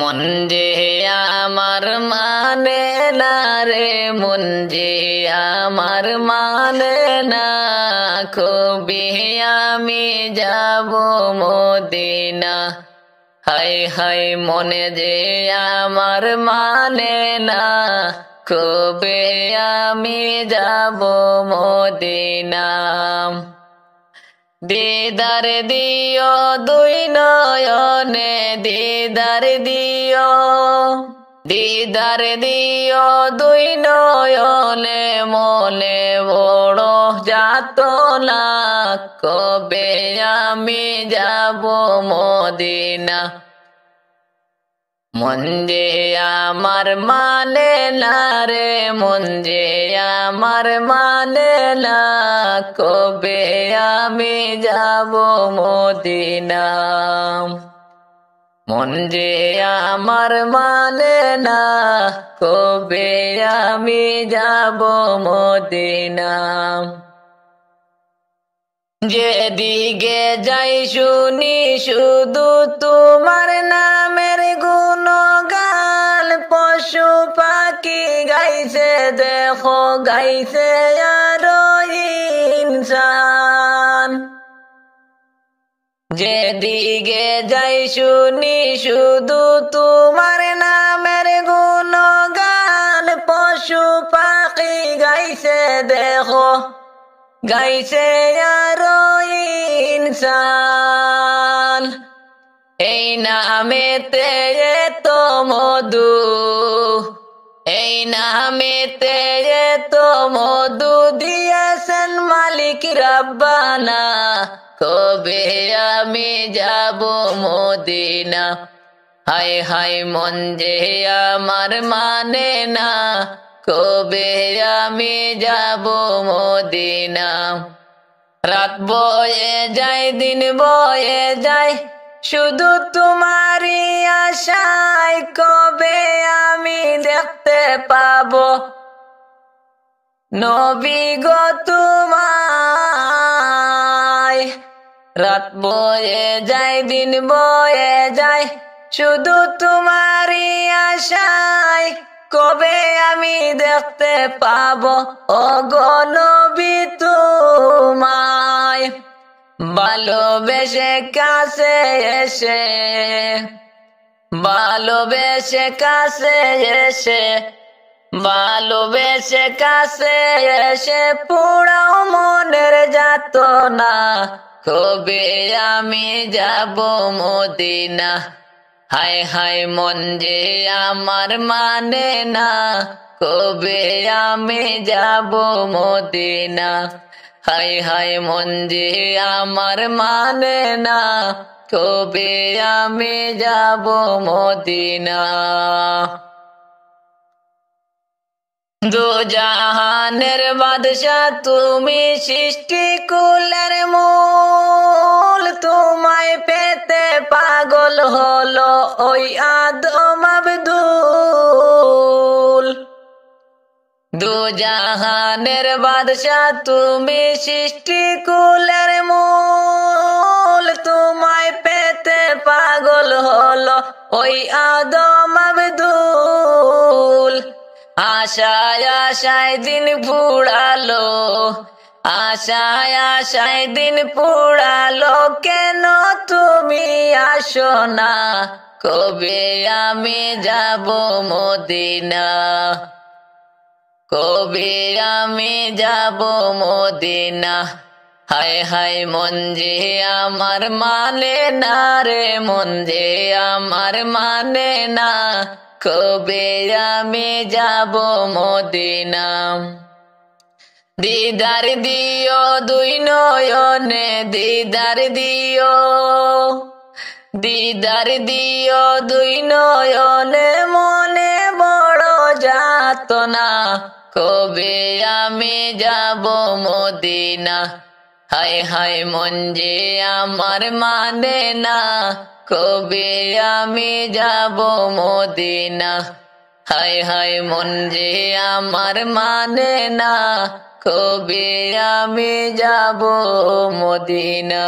মন যে আমার মানে না রে, মন যে আমার মানে না, কবে আমি যাব মদিনা। হায় হায় মনে যে আমার মানে না, কবে আমি যাব মদিনা। দিদার দিও দুই নয়নে, দিদার দিও, দিদার দিও দুই নয়নে, মনে বড় যাতনা, কবে আমি যাব মদিনা। মন যে আমার মানে না রে, মন যে আমার মানে না, কবে আমি যাব মদিনা। মন যে আমার মানে না, কবে আমি যাব মদিনা। যেদিকে যাই শুনি শুধু তোমার নামের গুণগান, পশু পাখি গাইছে দেখো, গাইছে আরো ইনসান। যেদিকে যাই শুনি শুধু তোমার নামের গুণগান, পশু পাখি গাইছে দেখো, গাইছে আরো ইনসান। এই নামেতে এত মধু, এই নামেতে এত মধু দিয়েছেন মালিক রব্বানা, কবে আমি যাব মদিনা। হায় হায় মন যে আমার মানে না, কবে আমি যাব মদিনা। রাত বয়ে যায় দিন বয়ে যায় শুধু তোমারই আশায়, কবে আমি দেখতে পাবো নবী গো তোমায়। রাত বয়ে যায় দিন বয়ে যায় শুধু তোমারই আশায়, কবে আমি দেখতে পাবো ওগো নবী তোমায়। ভালোবেসে কাছে এসে, ভালোবেসে কাছে এসে, ভালোবেসে কাছে এসে পুরাও মনের যাতনা, কবে আমি যাব মদিনা। হায় হায় মন যে আমার মানে না, কবে আমি যাব মদিনা। হায় হায় মন যে আমার মানে না, কবে আমি যাব মদিনা। দু জাহানের বাদশাহ তুমি, সৃষ্টি কুলের মূল, তোমায় পেতে পাগল হলো ওই আদম আব্দুল। দু জাহানের বাদশাহ তুমি, সৃষ্টি কুলের মূল, তোমায় পেতে পাগল হলো ওই আদম আব্দুল। আশায় আশায় দিন ফুরালো, আশায় আশায় দিন ফুরালো, কেন তুমি আসো না, কবে আমি যাব মদিনা। কবে আমি যাব মদিনা। হায় হায় মন যে আমার মানে না রে, মন যে আমার মানে না, কবে আমি যাব মদিনা। দিদার দিও দুই নয়নে, দিদার দিও, দিদার দিও দুই নয়নে, মনে বড় যাতনা, কবে আমি যাব মদিনা। হায় হায় মন যে আমার মানে না, কবে আমি যাব মদিনা। হায় হায় মন যে আমার মানে না, কবে আমি যাব মদিনা।